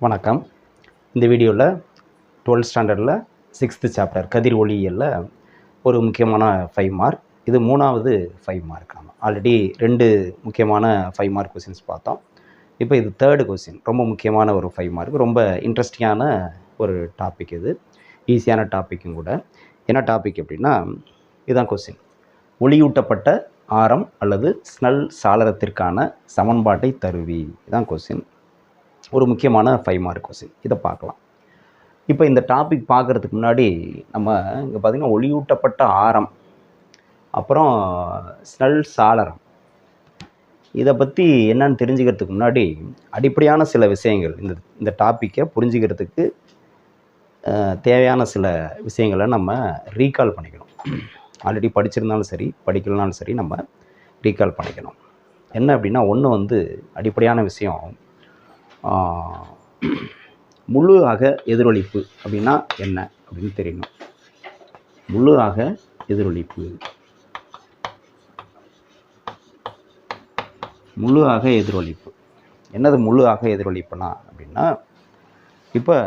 வணக்கம். இந்த வீடியோவில் 12th ஸ்டாண்டர்டில் 6th சாப்டர் கதிர் ஒளியியலில் ஒரு முக்கியமான 5 மார்க். இது 3வது 5 மார்க். நம்ம ஆல்ரெடி 2 முக்கியமான 5 மார்க் கொஸ்டின்ஸ் பார்த்தோம். இப்போ இது 3rd கொஸ்டின், ரொம்ப முக்கியமான ஒரு 5 மார்க். ரொம்ப இன்ட்ரெஸ்டிங்கான ஒரு டாபிக். இது ஈஸியான டாப்பிக்கும் கூட. என்ன டாபிக் அப்படின்னா, இதுதான் கொஸ்டின். ஒளியூட்டப்பட்ட ஆரம் அல்லது ஸ்னெல் சாளரத்திற்கான சமன்பாட்டை தருவி. இதுதான் கொஸ்டின். ஒரு முக்கியமான 5 மார்க் கொஸ்டின். இதை பார்க்கலாம். இப்போ இந்த டாபிக் பார்க்குறதுக்கு முன்னாடி நம்ம இங்கே பார்த்திங்கன்னா ஒளியூட்டப்பட்ட ஆரம், அப்புறம் ஸ்னெல் சாளரம், இதை பற்றி என்னன்னு தெரிஞ்சுக்கிறதுக்கு முன்னாடி அடிப்படையான சில விஷயங்கள், இந்த டாப்பிக்கை புரிஞ்சுக்கிறதுக்கு தேவையான சில விஷயங்களை நம்ம ரீகால் பண்ணிக்கணும். ஆல்ரெடி படிச்சிருந்தாலும் சரி, படிக்கலனாலும் சரி, நம்ம ரீகால் பண்ணிக்கணும். என்ன அப்படின்னா, ஒன்று அடிப்படையான விஷயம், முழு அக எதிரொலிப்பு அப்படின்னா என்ன அப்படின்னு தெரியணும். முழு அக எதிரொலிப்பு, முழு அக எதிரொலிப்பு என்னது? முழு அக எதிரொலிப்புனா அப்படின்னா, இப்போ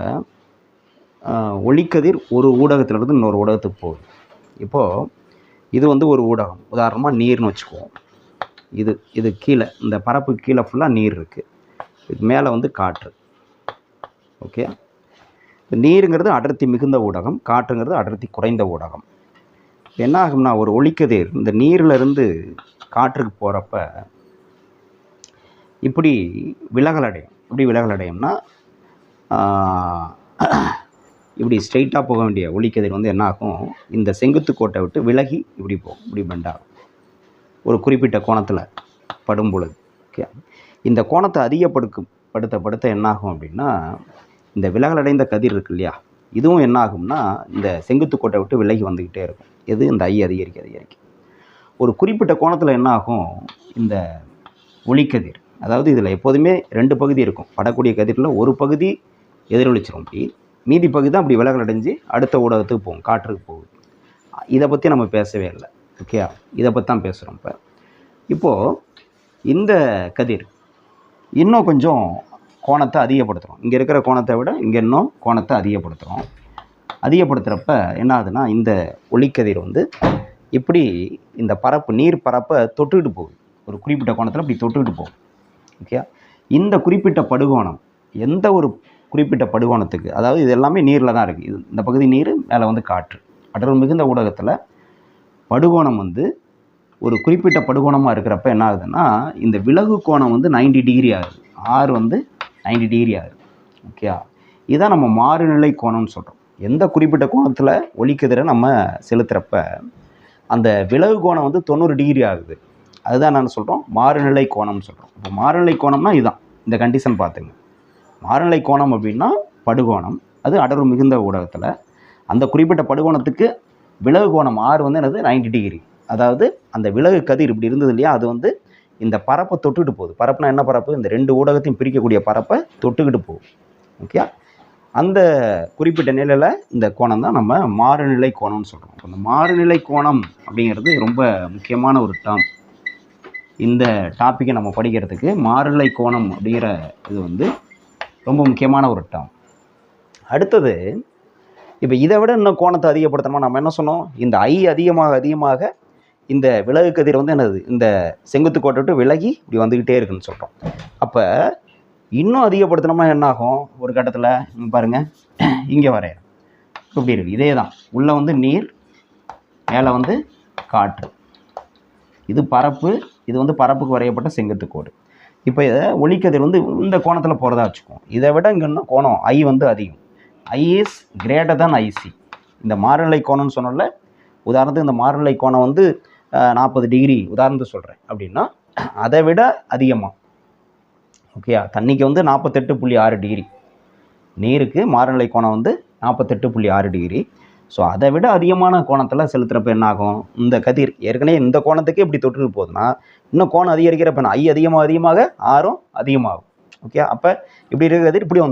ஒளிக்கதிர் ஒரு ஊடகத்திலிருந்து இன்னொரு ஊடகத்துக்கு போகுது. இப்போது இது ஒரு ஊடகம், உதாரணமாக நீர்னு வச்சுக்குவோம். இது கீழே, இந்த பரப்பு கீழே ஃபுல்லாக நீர் இருக்குது, இது மேலே காற்று. ஓகே, நீருங்கிறது அடர்த்தி மிகுந்த ஊடகம், காற்றுங்கிறது அடர்த்தி குறைந்த ஊடகம். என்ன ஆகும்னா, ஒரு ஒளிக்கதிர் இந்த நீரிலிருந்து காற்றுக்கு போகிறப்ப இப்படி விலகல் அடையும். இப்படி விலகல் அடையும்னா, இப்படி ஸ்ட்ரெயிட்டாக போக வேண்டிய ஒளிக்கதிர் என்ன ஆகும், இந்த செங்குத்து கோட்டை விட்டு விலகி இப்படி போகும், இப்படி பெண்டாகும் ஒரு குறிப்பிட்ட கோணத்தில் படும் பொழுது. ஓகே, இந்த கோணத்தை அதிகப்படுத்த என்னாகும் அப்படின்னா, இந்த விலகலடைந்த கதிர் இருக்கு இல்லையா, இதுவும் என்ன ஆகும்னா இந்த செங்குத்து கோட்டை விட்டு விலகி வந்துக்கிட்டே இருக்கும். இந்த ஐ அதிகரிக்க ஒரு குறிப்பிட்ட கோணத்தில் என்ன ஆகும், இந்த ஒளிக்கதிர், அதாவது இதில் எப்போதுமே 2 பகுதி இருக்கும். படக்கூடிய கதிரில் ஒரு பகுதி எதிரொலிச்சிரும், மீதி பகுதி தான் அப்படி விலகல் அடைஞ்சு அடுத்த ஊடகத்துக்கு போகும், காற்றுக்கு போகுது. இதை பற்றி நம்ம பேசவே இல்லை. ஓகே, இதை பற்றி தான் பேசுகிறோம். இப்போது இந்த கதிர் இன்னும் கொஞ்சம் கோணத்தை அதிகப்படுத்துகிறோம். இங்கே இருக்கிற கோணத்தை விட இங்கே இன்னும் கோணத்தை அதிகப்படுத்துகிறப்ப என்ன ஆகுதுன்னா, இந்த ஒளிக்கதிர் இப்படி இந்த பரப்பு, நீர் பரப்பை தொட்டுக்கிட்டு போகுது. ஒரு குறிப்பிட்ட கோணத்தில் இப்படி தொட்டுக்கிட்டு போகும். ஓகே, இந்த குறிப்பிட்ட படுகோணம், எந்த ஒரு குறிப்பிட்ட படுகோணத்துக்கு, அதாவது இது எல்லாமே நீரில் தான் இருக்குது. இந்த பகுதி நீர், மேலே காற்று. அடர்வு மிகுந்த ஊடகத்தில் படுகோணம் ஒரு குறிப்பிட்ட படுகோணமாக இருக்கிறப்ப என்ன ஆகுதுன்னா, இந்த விலகு கோணம் 90 டிகிரி ஆகுது. ஆர் 90 டிகிரி ஆகுது. ஓகே, இதான் நம்ம மாறுநிலை கோணம்னு சொல்கிறோம். எந்த குறிப்பிட்ட கோணத்தில் ஒளிக்கதிரை நம்ம செலுத்துகிறப்ப அந்த விலகு கோணம் 90 டிகிரி ஆகுது. அதுதான் நான் சொல்கிறோம் மாறுநிலை கோணம்னு சொல்கிறோம். இப்போ மாறுநிலை கோணம்னா இதுதான், இந்த கண்டிஷன் பார்த்துங்க. மாறுநிலை கோணம் அப்படின்னா படுகோணம், அது அடர்வு மிகுந்த ஊடகத்தில் அந்த குறிப்பிட்ட படுகோணத்துக்கு விலகு கோணம் ஆர் என்னது 90 டிகிரி. அதாவது அந்த விலகு கதிர் இப்படி இருந்தது இல்லையா, அது இந்த பரப்பை தொட்டுக்கிட்டு போகுது. பரப்புனா என்ன பரப்பு? இந்த 2 ஊடகத்தையும் பிரிக்கக்கூடிய பரப்பை தொட்டுக்கிட்டு போகுது. ஓகே, அந்த குறிப்பிட்ட நிலையில் இந்த கோணம் தான் நம்ம மாறுநிலை கோணம்னு சொல்கிறோம். இந்த மாறுநிலை கோணம் அப்படிங்கிறது ரொம்ப முக்கியமான ஒரு டேர்ம். இந்த டாப்பிக்கை நம்ம படிக்கிறதுக்கு மாறுநிலை கோணம் அப்படிங்கிற இது ரொம்ப முக்கியமான ஒரு டேர்ம். அடுத்தது, இப்போ இதை விட இன்னும் கோணத்தை அதிகப்படுத்தணுமா, நம்ம என்ன சொன்னோம், இந்த ஐ அதிகமாக இந்த விலகு கதிர் என்னது, இந்த செங்குத்து கோட்டை விட்டு விலகி இப்படி வந்துக்கிட்டே இருக்குன்னு சொல்கிறோம். அப்போ இன்னும் அதிகப்படுத்தினோம்னா என்ன ஆகும், ஒரு கட்டத்தில் பாருங்கள், இங்கே வரைய இப்படி இருக்குது. இதே தான், உள்ளே நீர், மேலே காற்று. இது பரப்பு, இது பரப்புக்கு வரையப்பட்ட செங்குத்து கோடு. இப்போ ஒளிக்கதிர் இந்த கோணத்தில் போகிறதா வச்சுக்குவோம். இதை விட இங்கே இன்னும் கோணம் ஐ அதிகம். ஐ இஸ் கிரேட்டர் தான் ஐசி. இந்த மாறுநிலை கோணம்னு சொன்னோம்ல, உதாரணத்துக்கு இந்த மாறுநிலை கோணம் 40 டிகிரி உதாரணத்துக்கு சொல்கிறேன் அப்படின்னா, அதை விட அதிகமாக. ஓகே, தண்ணிக்கு 48.6 டிகிரி, நீருக்கு மாறுநிலை கோணம் 48.6 டிகிரி. ஸோ அதை விட அதிகமான கோணத்தில் செலுத்துகிறப்ப என்ன ஆகும், இந்த கதிர் ஏற்கனவே இந்த கோணத்துக்கு இப்படி தொட்டு போகுதுன்னா, இன்னும் கோணம் அதிகரிக்கிறப்ப ஐ அதிகமாக ஆரும் அதிகமாகும். ஓகே, அப்போ இப்படி இருக்கிற கதிர் இப்படி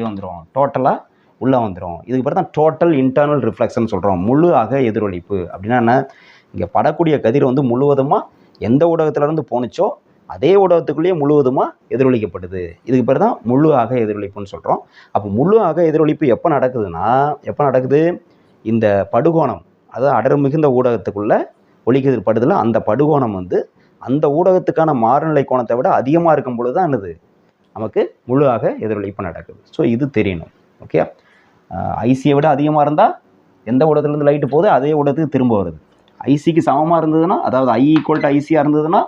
வந்துடும், டோட்டலாக உள்ளே வந்துடும். இதுக்கு பிறகு தான் டோட்டல் இன்டர்னல் ரிஃப்ளெக்ஷன் சொல்கிறோம். முழு அக எதிரொலிப்பு அப்படின்னா என்ன, இங்கே படக்கூடிய கதிர் முழுவதுமாக எந்த ஊடகத்திலேருந்து போணுச்சோ அதே ஊடகத்துக்குள்ளேயே முழுவதுமாக எதிரொலிக்கப்படுது. இதுக்கு பேர் தான் முழு அக எதிரொலிப்புன்னு சொல்கிறோம். அப்போ முழு அக எதிரொலிப்பு எப்போ நடக்குது? இந்த படுகோணம், அதாவது அடர் மிகுந்த ஊடகத்துக்குள்ளே ஒளிக்கதிர் படுதல அந்த படுகோணம் வந்து அந்த ஊடகத்துக்கான மாறுநிலை கோணத்தை விட அதிகமாக இருக்கும் பொழுது தான் என்னது நமக்கு முழு அக எதிரொலிப்பு நடக்குது. ஸோ இது தெரியணும். ஓகே, ஐசியை விட அதிகமாக இருந்தால் எந்த ஊடகத்துலேருந்து லைட்டு போகுது அதே ஊடகத்துக்கு திரும்ப வருது. ஐசிக்கு சமமாக இருந்ததுன்னா, அதாவது I ஈக்குவல் டு ஐசியாக இருந்ததுன்னா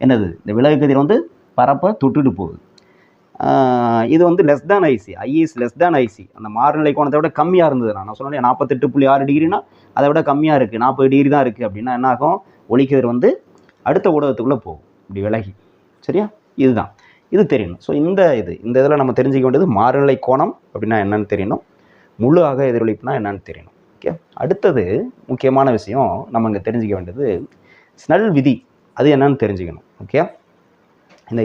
என்னது இந்த விலகு கதிர் வந்து பரப்பை தொட்டுட்டு போகுது. இது வந்து less than IC, I is less than IC, அந்த மாறுநிலை கோணத்தை விட கம்மியாக இருந்ததுன்னா, நான் சொன்னேன் 48.6 டிகிரினா அதை விட கம்மியாக இருக்குது, 40 டிகிரி தான் இருக்குது அப்படின்னா என்ன ஆகும்? ஒளிக்கதிர் வந்து அடுத்த ஊடகத்துக்குள்ளே போகும் இப்படி விலகி. சரியா? இதுதான், இது தெரியணும். ஸோ இந்த இதில் நம்ம தெரிஞ்சிக்க வேண்டியது மாறுநிலை கோணம் அப்படின்னா என்னன்னு தெரியணும், முழு அக எதிரொலிப்புனா என்னன்னு தெரியணும். ஓகே, அடுத்தது முக்கியமான விஷயம் நம்ம இங்கே தெரிஞ்சிக்க வேண்டியது ஸ்னெல் விதி, அது என்னன்னு தெரிஞ்சுக்கணும். ஓகே,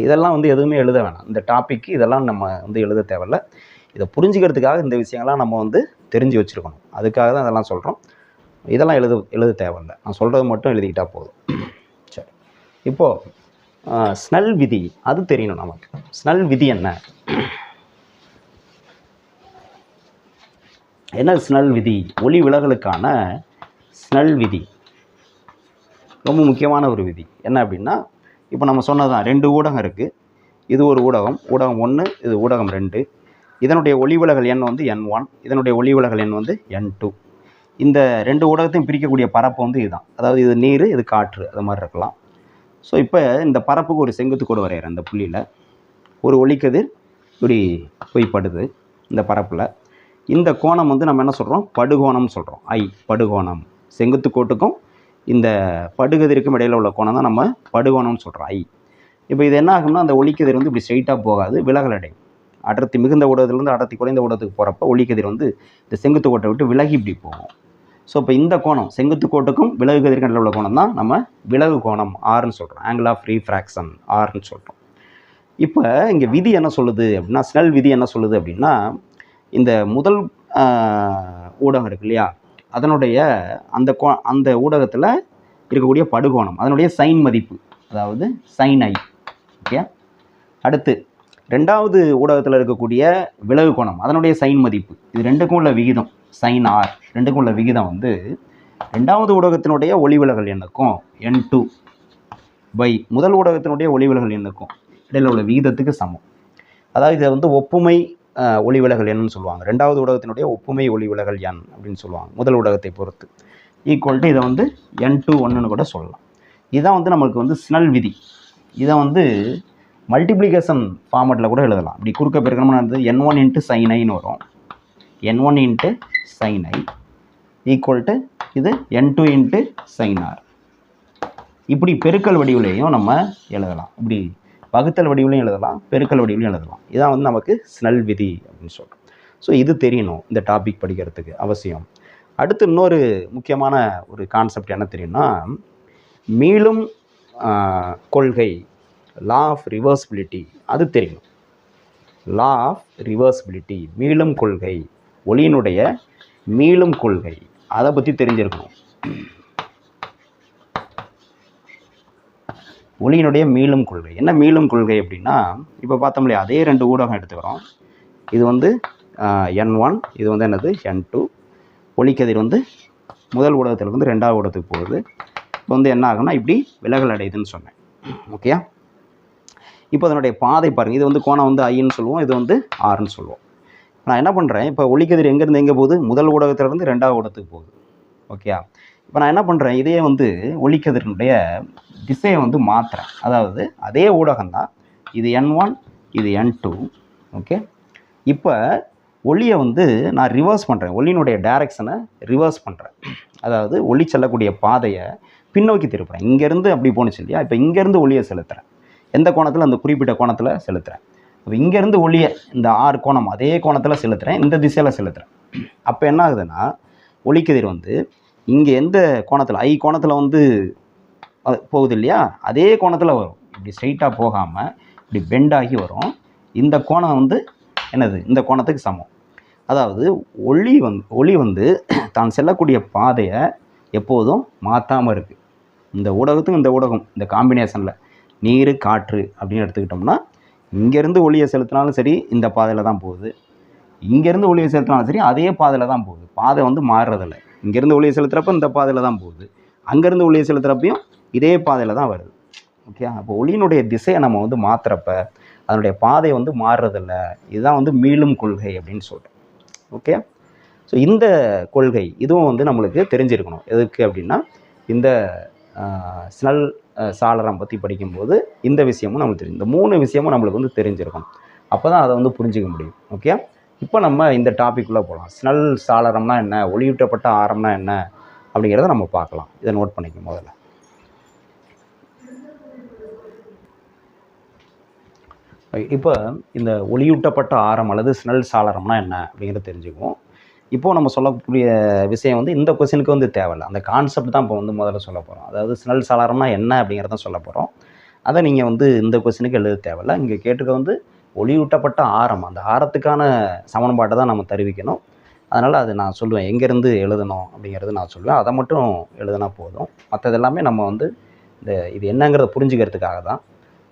இதெல்லாம் வந்து எதுவுமே எழுத வேணாம். இந்த டாபிக் இதெல்லாம் நம்ம வந்து எழுத தேவையில்ல. இதை புரிஞ்சுக்கிறதுக்காக இந்த விஷயங்கள்லாம் நம்ம வந்து தெரிஞ்சு வச்சுருக்கணும். அதுக்காக தான் இதெல்லாம் சொல்கிறோம். இதெல்லாம் எழுத தேவையில்லை, நான் சொல்கிறது மட்டும் எழுதிக்கிட்டால் போதும். சரி, இப்போது ஸ்னெல் விதி அது தெரியணும் நமக்கு. ஸ்னெல் விதி என்ன ஸ்னெல் விதி? ஒளி விலகலுக்கான ஸ்னெல் விதி ரொம்ப முக்கியமான ஒரு விதி. என்ன அப்படின்னா, இப்போ நம்ம சொன்னதான் 2 ஊடகம் இருக்குது. இது ஒரு ஊடகம் 1, இது ஊடகம் 2. இதனுடைய ஒளிவிலகல் எண் வந்து N1, இதனுடைய ஒளிவிலகல் எண் வந்து N2. இந்த 2 ஊடகத்தையும் பிரிக்கக்கூடிய பரப்பு வந்து இதுதான். அதாவது இது நீர், இது காற்று, அது மாதிரி இருக்கலாம். ஸோ இப்போ இந்த பரப்புக்கு ஒரு செங்குத்து கோடு வரைகிறேன். இந்த புள்ளியில் ஒரு ஒளிக்கதிர் இப்படி போய் படுது இந்த பரப்பில். இந்த கோணம் வந்து நம்ம என்ன சொல்கிறோம்? படுகோணம்னு சொல்கிறோம். படுகோணம், செங்குத்து கோட்டுக்கும் இந்த படுகதிருக்கும் இடையில் உள்ள கோணம் தான் நம்ம படுகோணம்னு சொல்கிறோம், இப்போ இது என்ன ஆகும்னா, அந்த ஒளிக்கதிர் வந்து இப்படி ஸ்ட்ரைட்டாக போகாது, விலகல் அடையும். அடர்த்தி மிகுந்த ஊடகத்திலேருந்து அடர்த்தி குறைந்த ஊடகத்துக்கு போகிறப்ப ஒளிக்கதிர் வந்து இந்த செங்குத்து கோட்டை விட்டு விலகி இப்படி போகும். ஸோ இப்போ இந்த கோணம் செங்குத்து கோட்டுக்கும் விலகு கதிருக்கும் இடையில் உள்ள கோணம் தான் நம்ம விலகு கோணம் ஆர்ன்னு சொல்கிறோம், ஆங்கிள் ஆஃப் ரீஃப்ராக்ஷன் ஆர்ன்னு சொல்கிறோம். இப்போ இங்கே விதி என்ன சொல்லுது அப்படின்னா, ஸ்னெல் விதி என்ன சொல்லுது அப்படின்னா, இந்த முதல் ஊடகம் இருக்கு இல்லையா, அதனுடைய அந்த ஊடகத்தில் இருக்கக்கூடிய படுகோணம், அதனுடைய சைன் மதிப்பு, அதாவது சைன் ஐ. ஓகே, அடுத்து 2வது ஊடகத்தில் இருக்கக்கூடிய விலகு கோணம், அதனுடைய சைன் மதிப்பு. இது ரெண்டுக்கும் உள்ள விகிதம் சைன் ஆர், ரெண்டுக்கும் உள்ள விகிதம் வந்து 2வது ஊடகத்தினுடைய ஒளிவிலகல் எண்ணுக்கும் N2 பை முதல் ஊடகத்தினுடைய ஒளிவிலகல் எண்ணுக்கும் இடையில் உள்ள விகிதத்துக்கு சமம். அதாவது இதை வந்து ஒப்புமை ஒளிவிலகல் எண்ணுன்னு சொல்லுவாங்க. 2வது ஊடகத்தினுடைய ஒப்புமை ஒளிவிலகல் எண் அப்படின்னு சொல்லுவாங்க, முதல் ஊடகத்தை பொறுத்து. ஈக்குவல் டு இதை வந்து N2 கூட சொல்லலாம். இதுதான் வந்து நம்மளுக்கு வந்து ஸ்னெல் விதி. இதை வந்து மல்டிப்ளிகேஷன் ஃபார்மேட்டில் கூட எழுதலாம். இப்படி குறுக்க பெருக்கணும்னா N1 × sin I வரும். N1 × sin I equal to இது N2 × sin R. இப்படி பெருக்கல் வடிவிலையும் நம்ம எழுதலாம், இப்படி வகுத்தல் வடிவிலையும் எழுதலாம், பெருக்கல் வடிவிலையும் எழுதலாம். இதான் வந்து நமக்கு ஸ்னெல் விதி அப்படின்னு சொல்கிறோம். ஸோ இது தெரியணும் இந்த டாபிக் படிக்கிறதுக்கு அவசியம். அடுத்து இன்னொரு முக்கியமான ஒரு கான்செப்ட் என்ன தெரியும்னா, மீளும் கொள்கை, லா ஆஃப் ரிவர்சிபிலிட்டி, அது தெரியணும். லா ஆஃப் ரிவர்சிபிலிட்டி, மீளும் கொள்கை, ஒளியினுடைய மீளும் கொள்கை, அதை பற்றி தெரிஞ்சிருக்கணும். ஒளியினுடைய மீளும் கொள்கை என்ன? மீளும் கொள்கை அப்படின்னா, இப்போ பார்த்தோம் இல்லையா, அதே 2 ஊடகம் எடுத்துக்கிறோம். இது வந்து N1, இது வந்து என்னது N2. ஒளிக்கதிர் வந்து முதல் ஊடகத்தில் வந்து 2வது ஊடகத்துக்கு போகுது. இப்போ வந்து என்ன ஆகும்னா இப்படி விலகல் அடையுதுன்னு சொன்னேன். ஓகேயா? இப்போ அதனுடைய பாதை பாருங்கள். இது வந்து கோணம் வந்து ஐன்னு சொல்லுவோம், இது வந்து ஆர்ன்னு சொல்லுவோம். நான் என்ன பண்ணுறேன், இப்போ ஒளிக்கதிர் எங்கேருந்து எங்கே போகுது? முதல் ஊடகத்திலேருந்து 2வது ஊடகத்துக்கு போகுது. ஓகேயா? இப்போ நான் என்ன பண்ணுறேன், இதே வந்து ஒளிக்கதிரினுடைய திசையை வந்து மாற்றுறேன். அதாவது அதே ஊடகம் தான், இது N1, இது N2. ஓகே, இப்போ ஒளியை வந்து நான் ரிவர்ஸ் பண்ணுறேன், ஒளியினுடைய டைரக்ஷனை ரிவர்ஸ் பண்ணுறேன். அதாவது ஒளி செல்லக்கூடிய பாதையை பின்னோக்கி திருப்புறேன். இங்கேருந்து அப்படி போணுச்சு இல்லையா, இப்போ இங்கேருந்து ஒளியை செலுத்துகிறேன். எந்த கோணத்தில்? அந்த குறிப்பிட்ட கோணத்தில் செலுத்துகிறேன். இப்போ இங்கேருந்து ஒளியை இந்த ஆர் கோணம் அதே கோணத்தில் செலுத்துகிறேன், இந்த திசையில் செலுத்துகிறேன். அப்போ என்ன ஆகுதுன்னா, ஒளிக்கதிர் வந்து இங்கே எந்த கோணத்தில் ஐ கோணத்தில் வந்து போகுது இல்லையா, அதே கோணத்தில் வரும். இப்படி ஸ்ட்ரைட்டாக போகாமல் இப்படி பெண்டாகி வரும். இந்த கோணம் வந்து என்னது? இந்த கோணத்துக்கு சமம். அதாவது ஒளி வந்து தான் செல்லக்கூடிய பாதையை எப்போதும் மாற்றாமல் இருக்குது. இந்த ஊடகத்துக்கும் இந்த ஊடகம் இந்த காம்பினேஷனில் நீர் காற்று அப்படின்னு எடுத்துக்கிட்டோம்னா இங்கேருந்து ஒளியை செலுத்தினாலும் சரி இந்த பாதையில் தான் போகுது, இங்கேருந்து ஒளியை செலுத்தினாலும் சரி அதே பாதையில் தான் போகுது. பாதை வந்து மாறுறதில்ல. இங்கேருந்து ஒளியை செலுத்துகிறப்ப இந்த பாதையில் தான் போகுது, அங்கேருந்து ஒளியை செலுத்துகிறப்பையும் இதே பாதையில் தான் வருது. ஓகே, அப்போ ஒளியினுடைய திசையை நம்ம வந்து மாற்றுறப்ப அதனுடைய பாதை வந்து மாறுறதில்ல. இதுதான் வந்து மீளும் கொள்கை அப்படின்னு சொல்கிறோம். ஓகே, ஸோ இந்த கொள்கை இதுவும் வந்து நம்மளுக்கு தெரிஞ்சிருக்கணும். எதுக்கு அப்படின்னா இந்த ஸ்னெல் சாளரம் பற்றி படிக்கும்போது இந்த விஷயமும் நம்மளுக்கு தெரியும். இந்த 3 விஷயமும் நம்மளுக்கு வந்து தெரிஞ்சிருக்கணும். அப்போ தான் அதை வந்து புரிஞ்சிக்க முடியும். ஓகே, இப்போ நம்ம இந்த டாபிக்குள்ளே போகலாம். ஸ்னெல் சாளரம்னா என்ன, ஒளியூட்டப்பட்ட ஆரம்னா என்ன அப்படிங்கிறத நம்ம பார்க்கலாம். இதை நோட் பண்ணிக்க முதல்ல. இப்போ இந்த ஒளியூட்டப்பட்ட ஆரம் அல்லது ஸ்னெல் சாளரம்னா என்ன அப்படிங்கிறத தெரிஞ்சுக்குவோம். இப்போது நம்ம சொல்லக்கூடிய விஷயம் வந்து இந்த கொஸ்டினுக்கு வந்து தேவையில்லை. அந்த கான்செப்ட் தான் இப்போ வந்து முதல்ல சொல்ல போகிறோம். அதாவது ஸ்னெல் சாளரம்னா என்ன அப்படிங்கிறத சொல்ல போகிறோம். அதை நீங்கள் வந்து இந்த கொஸ்டினுக்கு எழுத தேவையில்லை. இங்கே கேட்டுக்க வந்து ஒளியூட்டப்பட்ட ஆரம், அந்த ஆரத்துக்கான சமன்பாட்டை தான் நம்ம தெரிவிக்கணும். அதனால் அது நான் சொல்லுவேன், எங்கேருந்து எழுதணும் அப்படிங்கிறது நான் சொல்லுவேன். அதை மட்டும் எழுதுனா போதும். மற்றது எல்லாமே நம்ம வந்து இது என்னங்கிறத புரிஞ்சுக்கிறதுக்காக தான்.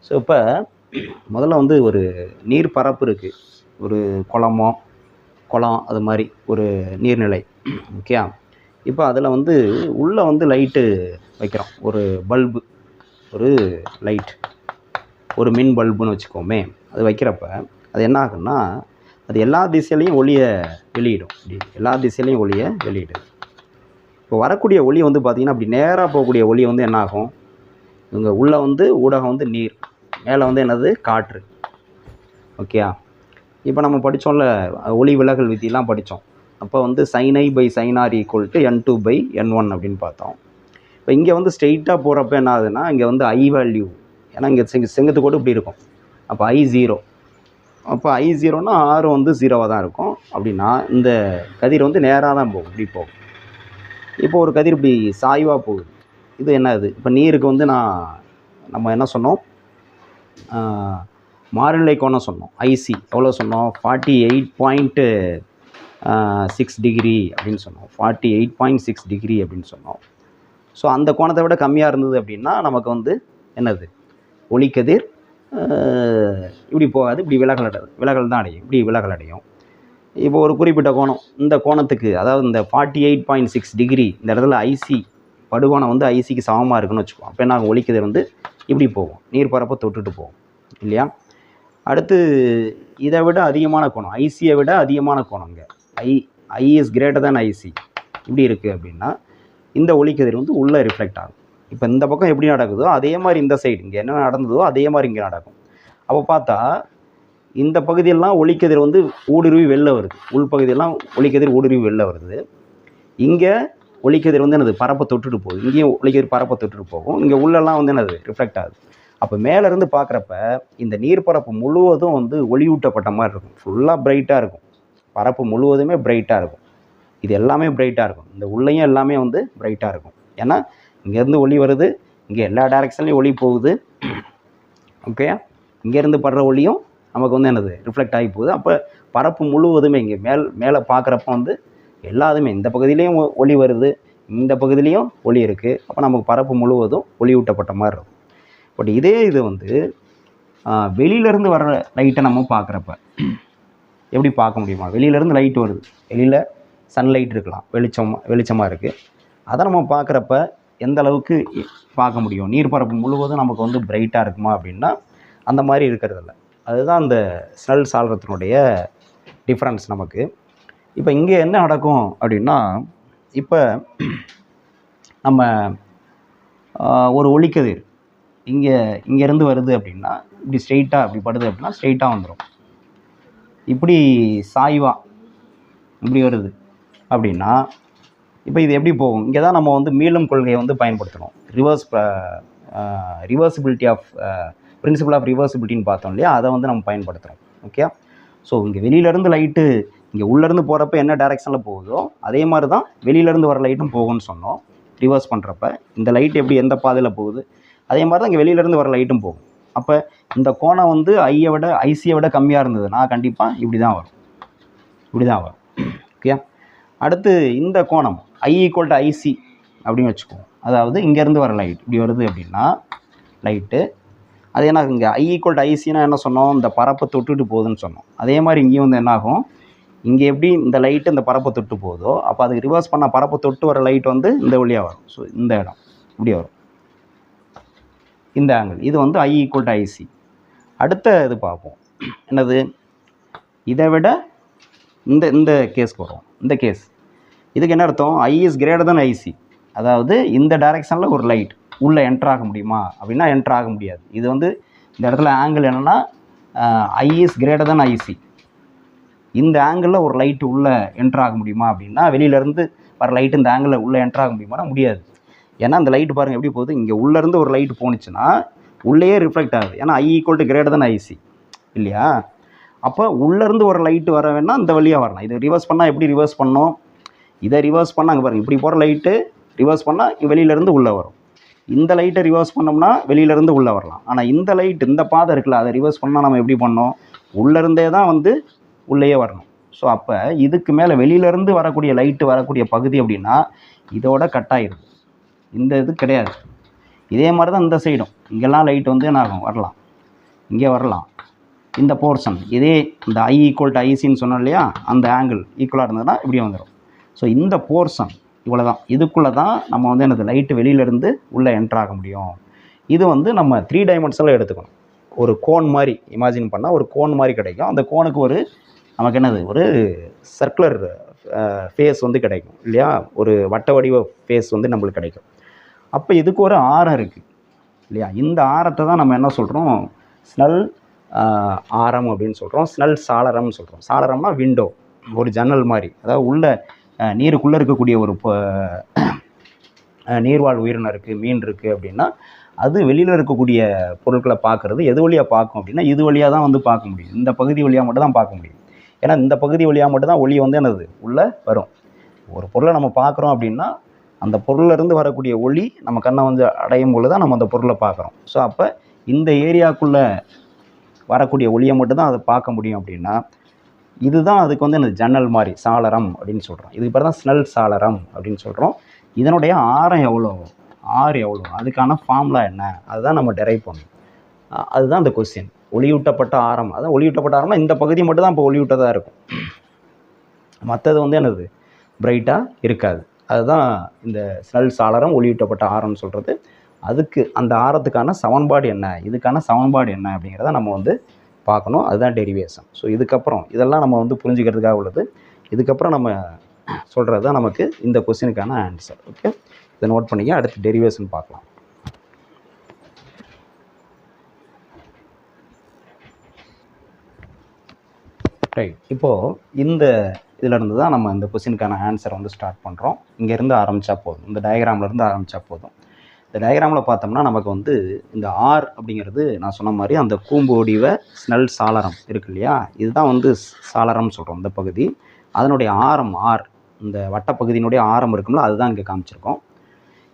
ஸோ இப்போ முதல்ல வந்து ஒரு நீர் பரப்பு இருக்குது, ஒரு குளம் அது மாதிரி ஒரு நீர்நிலை. ஓகே, இப்போ அதில் வந்து உள்ளே வந்து லைட்டு வைக்கிறோம், ஒரு பல்பு, ஒரு லைட், ஒரு மின் பல்புன்னு வச்சுக்கோமே. அது வைக்கிறப்ப அது என்ன ஆகுன்னா அது எல்லா திசையிலையும் ஒளியை வெளியிடும். எல்லா திசையிலையும் ஒளியை வெளியிடுது. இப்போ வரக்கூடிய ஒளி வந்து பார்த்திங்கன்னா அப்படி நேராக போகக்கூடிய ஒளி வந்து என்ன ஆகும், இவங்க உள்ளே வந்து ஊடகம் வந்து நீர், மேலே வந்து என்னது காற்று. ஓகே, இப்போ நம்ம படித்தோம்ல ஒளி விலகல் விதியெலாம் படித்தோம். அப்போ வந்து sin i by sin r = n2 by n1 அப்படின்னு பார்த்தோம். இப்போ இங்கே வந்து ஸ்ட்ரெயிட்டாக போகிறப்ப என்ன ஆகுதுன்னா இங்கே வந்து ஐ வேல்யூ, ஏன்னா இங்கே செங்குத்து கோடு இப்படி இருக்கும். அப்போ I0, அப்போ I0னா R வந்து 0வாக தான் இருக்கும். அப்படின்னா இந்த கதிர் வந்து நேராக தான் போகும், இப்படி போகும். இப்போ ஒரு கதிர் இப்படி சாய்வாக போகுது. இது என்ன இது, இப்போ நீருக்கு வந்து நம்ம என்ன சொன்னோம், மாறுநிலை கோணம் சொன்னோம். ஐசி எவ்வளோ சொன்னோம், 48.6 டிகிரி அப்படின்னு சொன்னோம். 48.6 டிகிரி அப்படின்னு சொன்னோம். ஸோ அந்த கோணத்தை விட கம்மியாக இருந்தது அப்படின்னா நமக்கு வந்து என்னது, ஒளிக்கதிர் இப்படி போகாது, இப்படி விலகல் தான் அடையும், இப்படி விலகல் அடையும். இப்போ ஒரு குறிப்பிட்ட கோணம், இந்த கோணத்துக்கு அதாவது இந்த 48.6 டிகிரி இந்த இடத்துல ஐசி படுகோணம் வந்து ஐசிக்கு சமமாக இருக்குன்னு வச்சுக்குவோம். அப்போ என்ன ஆகும், ஒளிக்கதிர் வந்து இப்படி போகும், நீர்ப்பரப்பை தொட்டுட்டு போகும் இல்லையா. அடுத்து இதை விட அதிகமான கோணம், ஐசியை விட அதிகமான கோணம், இங்கே ஐ இஸ் கிரேட்டர் தேன் ஐசி இப்படி இருக்குது அப்படின்னா இந்த ஒளிக்கதிர் வந்து உள்ளே ரிஃப்ளெக்ட் ஆகும். இப்போ இந்த பக்கம் எப்படி நடக்குதோ அதே மாதிரி இந்த சைடு இங்கே என்ன நடந்ததோ அதே மாதிரி இங்கே நடக்கும். அப்போ பார்த்தா இந்த பகுதியெல்லாம் ஒளிக்கதிர் வந்து ஊடுருவி வெளில வருது, உள்பகுதியெல்லாம் ஒளிக்கதிர் ஊடுருவி வெளில வருது. இங்கே ஒளிக்கதிர் வந்து என்னது, பரப்பை தொட்டுட்டு போகுது. இங்கேயும் ஒளிக்கதிர் பரப்பை தொட்டுட்டு போகும், இங்கே உள்ளெல்லாம் வந்து என்னது, ரிஃப்ளெக்ட் ஆகுது. அப்போ மேலேருந்து பார்க்குறப்ப இந்த நீர்ப்பரப்பு முழுவதும் வந்து ஒளியூட்டப்பட்ட மாதிரி இருக்கும், ஃபுல்லாக பிரைட்டாக இருக்கும். பரப்பு முழுவதுமே பிரைட்டாக இருக்கும். இது எல்லாமே பிரைட்டாக இருக்கும், இந்த உள்ளேயும் எல்லாமே வந்து பிரைட்டாக இருக்கும். ஏன்னா இங்கேருந்து ஒளி வருது, இங்கே எல்லா டைரெக்ஷன்லையும் ஒளி போகுது. ஓகே, இங்கேருந்து படுற ஒளியும் நமக்கு வந்து என்னது, ரிஃப்ளெக்ட் ஆகி போகுது. அப்போ பரப்பு முழுவதுமே இங்கே மேலே பார்க்குறப்ப வந்து எல்லாத்துமே இந்த பகுதியிலையும் ஒளி வருது, இந்த பகுதியிலையும் ஒளி இருக்குது. அப்போ நமக்கு பரப்பு முழுவதும் ஒளியூட்டப்பட்ட மாதிரி இருக்கும். பட் இதே இது வந்து வெளியிலேருந்து வர்ற லைட்டை நம்ம பார்க்குறப்ப எப்படி பார்க்க முடியுமா, வெளியிலேருந்து லைட் வருது, வெளியில் சன்லைட் இருக்கலாம், வெளிச்சமாக இருக்குது. அதை நம்ம பார்க்குறப்ப எந்த அளவுக்கு பார்க்க முடியும், நீர்ப்பரப்பு முழுவதும் நமக்கு வந்து பிரைட்டாக இருக்குமா அப்படின்னா அந்த மாதிரி இருக்கிறதில்ல. அதுதான் அந்த ஸ்னெல் சாளரத்தினுடைய டிஃப்ரென்ஸ் நமக்கு. இப்போ இங்கே என்ன நடக்கும் அப்படின்னா, இப்போ நம்ம ஒரு ஒளிக்கதிர் இங்கேருந்து வருது அப்படின்னா இப்படி ஸ்ட்ரெயிட்டாக இப்படி படுது அப்படின்னா ஸ்ட்ரெயிட்டாக வந்துடும். இப்படி சாய்வாக இப்படி வருது அப்படின்னா இப்போ இது எப்படி போகும், இங்கே தான் நம்ம வந்து மீளும் கொள்கையை வந்து பயன்படுத்தணும். ரிவர்சிபிலிட்டி ஆஃப் பிரின்சிபல் ஆஃப் ரிவர்சிபிலிட்டின்னு பார்த்தோம் இல்லையா, அதை வந்து நம்ம பயன்படுத்துகிறோம். ஓகே, ஸோ இங்கே வெளியிலேருந்து லைட்டு இங்கே உள்ளேருந்து போகிறப்ப என்ன டைரெக்ஷனில் போகுதோ அதே மாதிரி தான் வெளியிலேருந்து வர லைட்டும் போகும்னு சொன்னோம். ரிவர்ஸ் பண்ணுறப்ப இந்த லைட் எப்படி எந்த பாதையில் போகுது அதே மாதிரி தான் இங்கே வெளியிலேருந்து வர லைட்டும் போகும். அப்போ இந்த கோணம் வந்து ஐசியை விட கம்மியாக இருந்ததுன்னா கண்டிப்பாக இப்படி தான் வரும். ஓகே, அடுத்து இந்த கோணம் I = IC அப்படின்னு வச்சுக்குவோம். அதாவது இங்கேருந்து வர லைட் இப்படி வருது அப்படின்னா லைட்டு அது என்ன இங்கே I = ICனா என்ன சொன்னோம், இந்த பரப்பை தொட்டுட்டு போகுதுன்னு சொன்னோம். அதே மாதிரி இங்கேயும் வந்து என்ன ஆகும், இங்கே எப்படி இந்த லைட்டு இந்த பரப்பை தொட்டு போகுதோ, அப்போ அதுக்கு ரிவர்ஸ் பண்ணால் பரப்பை தொட்டு வர லைட் வந்து இந்த வழியாக வரும். ஸோ இந்த இடம் இப்படி வரும், இந்த ஆங்கிள். இது வந்து I = IC. அடுத்த இது பார்ப்போம், என்னது, இதை விட இந்த இந்த கேஸ்க்கு வரும். இந்த கேஸ் இதுக்கு என்ன அர்த்தம், I is greater than IC. அதாவது இந்த டைரெக்ஷனில் ஒரு லைட் உள்ளே என்ட்ரு ஆக முடியுமா அப்படின்னா என்ட்ரு ஆக முடியாது. இது வந்து இந்த இடத்துல ஆங்கிள் என்னென்னா I is greater than IC. இந்த ஆங்கிளில் ஒரு லைட்டு உள்ளே என்ட்ரு ஆக முடியுமா அப்படின்னா, வெளியிலேருந்து வர லைட்டு இந்த ஆங்கிளில் உள்ளே என்ட்ரு ஆக முடியுமானா முடியாது. ஏன்னா அந்த லைட்டு பாருங்கள் எப்படி போகுது, இங்கே உள்ளேருந்து ஒரு லைட்டு போணுச்சுன்னா உள்ளேயே ரிஃப்ளெக்ட் ஆகுது. ஏன்னா I = greater than IC இல்லையா. அப்போ உள்ளேருந்து ஒரு லைட்டு வர வேணால் இந்த வழியாக வரலாம். இது ரிவர்ஸ் பண்ணால் எப்படி ரிவர்ஸ் பண்ணோம், இதை ரிவர்ஸ் பண்ணால் அங்கே பாருங்கள், இப்படி போகிற லைட்டு ரிவர்ஸ் பண்ணால் வெளியிலேருந்து உள்ளே வரும். இந்த லைட்டை ரிவர்ஸ் பண்ணோம்னா வெளியிலேருந்து உள்ளே வரலாம். ஆனால் இந்த லைட் இந்த பாதை இருக்குல்ல, அதை ரிவர்ஸ் பண்ணால் நம்ம எப்படி பண்ணோம், உள்ளேருந்தே தான் வந்து உள்ளேயே வரணும். ஸோ அப்போ இதுக்கு மேலே வெளியிலேருந்து வரக்கூடிய லைட்டு வரக்கூடிய பகுதி அப்படின்னா இதோட கட் ஆகிடும், இந்த இது கிடையாது. இதே மாதிரி தான் இந்த சைடும், இங்கெல்லாம் லைட் வந்து என்ன ஆகும், வரலாம், இங்கே வரலாம். இந்த போர்ஷன் இதே இந்த I = ICன்னு சொன்னோம் இல்லையா, அந்த ஆங்கிள் ஈக்குவலாக இருந்ததுன்னா இப்படி வந்துடும். ஸோ இந்த போர்ஷன் இவ்வளோ தான், இதுக்குள்ளே தான் நம்ம வந்து எனது லைட்டு வெளியிலேருந்து உள்ளே என்ட்ரு ஆக முடியும். இது வந்து நம்ம 3 டைமென்ஷனில் எடுத்துக்கணும். ஒரு கோன் மாதிரி இமேஜின் பண்ணால் ஒரு கோன் மாதிரி கிடைக்கும். அந்த கோனுக்கு ஒரு நமக்கு என்னது, ஒரு சர்க்குலர் ஃபேஸ் வந்து கிடைக்கும் இல்லையா, ஒரு வட்ட வடிவ ஃபேஸ் வந்து நம்மளுக்கு கிடைக்கும். அப்போ இதுக்கு ஒரு ஆரம் இருக்குது இல்லையா, இந்த ஆரத்தை தான் நம்ம என்ன சொல்கிறோம், ஸ்னெல் ஆரம் அப்படின்னு சொல்கிறோம், ஸ்னெல் சாளரம்னு சொல்கிறோம். சாளரம்னா விண்டோ, ஒரு ஜன்னல் மாதிரி. அதாவது உள்ள நீருக்குள்ளே இருக்கக்கூடிய ஒரு நீர்வாழ் உயிரினம் இருக்குது, மீன் இருக்குது அப்படின்னா அது வெளியில் இருக்கக்கூடிய பொருட்களை பார்க்குறது எது வழியாக பார்க்கும் அப்படின்னா இது வழியாக தான் வந்து பார்க்க முடியும். இந்த பகுதி வழியாக மட்டும் தான் பார்க்க முடியும். ஏன்னா இந்த பகுதி வழியாக மட்டும் தான் ஒளி வந்து என்னது உள்ளே வரும். ஒரு பொருளை நம்ம பார்க்குறோம் அப்படின்னா அந்த பொருளிலேருந்து வரக்கூடிய ஒளி நம்ம கண்ணை வந்து அடையும் பொழுது தான் நம்ம அந்த பொருளை பார்க்குறோம். ஸோ அப்போ இந்த ஏரியாவுக்குள்ளே வரக்கூடிய ஒளியை மட்டும்தான் அதை பார்க்க முடியும். அப்படின்னா இதுதான் அதுக்கு வந்து இந்த ஜன்னல் மாதிரி சாளரம் அப்படின்னு சொல்கிறோம். இதுக்கு பேர் தான் ஸ்னெல் சாளரம் அப்படின்னு சொல்கிறோம். இதனுடைய ஆரம் எவ்வளோ, எவ்வளோ, அதுக்கான ஃபார்முலா என்ன, அதுதான் நம்ம டெரைவ் பண்ணணும். அதுதான் அந்த கொஸ்டின். ஒளியூட்டப்பட்ட ஆரம், அதான் ஒளியூட்டப்பட்ட ஆரம்னா இந்த பகுதி மட்டும் தான் இப்போ ஒளியூட்டதாக இருக்கும், மற்றது வந்து என்னது பிரைட்டாக இருக்காது. அதுதான் இந்த ஸ்னெல் சாளரம் ஒளியூட்டப்பட்ட ஆரம்னு சொல்கிறது. அதுக்கு அந்த ஆரத்துக்கான சமன்பாடு என்ன, இதுக்கான சமன்பாடு என்ன அப்படிங்கிறத நம்ம வந்து பார்க்கணும். அதுதான் டெரிவேஷன். ஸோ இதுக்கப்புறம் இதெல்லாம் நம்ம வந்து புரிஞ்சுக்கிறதுக்காக உள்ளது. இதுக்கப்புறம் நம்ம சொல்கிறது தான் நமக்கு இந்த கொஸ்டினுக்கான ஆன்சர். ஓகே, இதை நோட் பண்ணிக்க. அடுத்து டெரிவேஷன் பார்க்கலாம். ரைட், இப்போது இந்த இதிலேருந்து தான் நம்ம இந்த கொஸ்டினுக்கான ஆன்சரை வந்து ஸ்டார்ட் பண்ணுறோம். இங்கேருந்து ஆரம்பித்தா போதும், இந்த டயக்ராம்லேருந்து ஆரம்பித்தா போதும். இந்த டயக்ராமில் பார்த்தோம்னா நமக்கு வந்து இந்த ஆர் அப்படிங்கிறது நான் சொன்ன மாதிரி அந்த கூம்பு வடிவ ஸ்னெல் சாளரம் இருக்கு இல்லையா, இதுதான் வந்து சாளரம்னு சொல்கிறோம் இந்த பகுதி. அதனுடைய ஆரம் ஆர், இந்த வட்டப்பகுதியினுடைய ஆரம் இருக்கும்ல, அதுதான் இங்கே காமிச்சிருக்கோம்.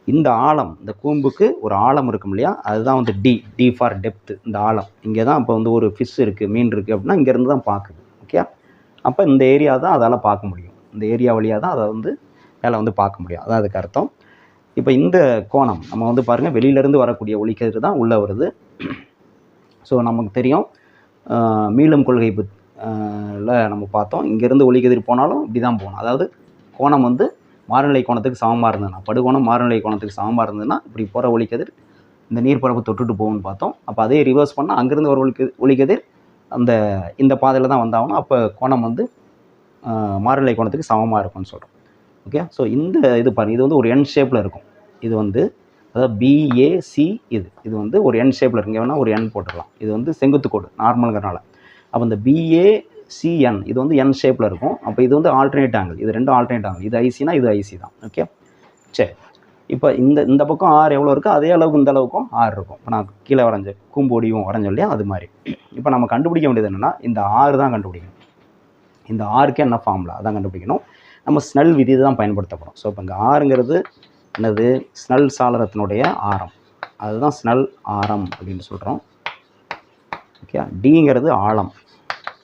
இந்த ஆழம், இந்த கூம்புக்கு ஒரு ஆழம் இருக்கும் இல்லையா, அதுதான் வந்து டி ஃபார் டெப்த்து. இந்த ஆழம் இங்கே தான் இப்போ வந்து ஒரு ஃபிஷ் இருக்குது, மீன் இருக்குது அப்படின்னா இங்கேருந்து தான் பார்க்குது. ஓகே, அப்போ இந்த ஏரியா தான் அதால் பார்க்க முடியும். இந்த ஏரியா வழியாக தான் அதை வந்து மேலே வந்து பார்க்க முடியும். அதான் அதுக்கு அர்த்தம். இப்போ இந்த கோணம் நம்ம வந்து பாருங்கள், வெளியிலேருந்து வரக்கூடிய ஒளிக்கதிர் தான் உள்ளே வருது. ஸோ நமக்கு தெரியும், மீளும் கொள்கை நம்ம பார்த்தோம், இங்கேருந்து ஒளிக்கதிர் போனாலும் இப்படி தான் போகணும். அதாவது கோணம் வந்து மாறுநிலை கோணத்துக்கு சமமாக இருந்ததுன்னா, படுகோணம் மாறுநிலை கோணத்துக்கு சமமாக இருந்ததுன்னா இப்படி போகிற ஒளிக்கதிர் இந்த நீர்ப்பரப்பு தொட்டுட்டு போகும்னு பார்த்தோம். அப்போ அதே ரிவர்ஸ் பண்ணால் அங்கேருந்து ஒரு ஒளிக்கதிர் இந்த பாதையில் தான் வந்தாகணும். அப்போ கோணம் வந்து மாறுநிலை கோணத்துக்கு சமமாக இருக்கும்னு சொல்கிறோம். ஓகே, ஸோ இந்த இது பாருங்கள், இது வந்து ஒரு என் ஷேப்பில் இருக்கும். இது வந்து அதாவது பிஏசி, இது வந்து ஒரு என் ஷேப்பில் இருக்குங்க. வேணால் ஒரு என் போட்டுக்கலாம். இது வந்து செங்குத்து கோடு நார்மலுங்கிறனால. அப்போ இந்த பிஏசிஎன் இது வந்து என் ஷேப்பில் இருக்கும். அப்போ இது வந்து ஆல்டர்னேட் ஆங்கிள், இது ரெண்டும் ஆல்டர்னேட் ஆங்கிள். இது ஐசினா இது ஐசி தான். ஓகே, சரி. இப்போ இந்த பக்கம் ஆர் எவ்வளோ இருக்கோ அதே அளவுக்கு இந்த அளவுக்கும் ஆர் இருக்கும். இப்போ நான் கீழே வரைஞ்ச கூம்போடியும் வரைஞ்சோம் இல்லையா, அது மாதிரி. இப்போ நம்ம கண்டுபிடிக்க வேண்டியது என்னென்னா இந்த ஆறு தான் கண்டுபிடிக்கணும். இந்த ஆருக்கு என்ன ஃபார்முலா அதான் கண்டுபிடிக்கணும். நம்ம ஸ்னெல் விதி தான் பயன்படுத்தப்படும். ஸோ இப்போ இங்கே ஆறுங்கிறது என்னது, ஸ்னெல் சாளரத்தினுடைய ஆரம், அதுதான் ஸ்னெல் ஆரம் அப்படின்னு சொல்கிறோம். ஓகே, டிங்கிறது ஆழம்,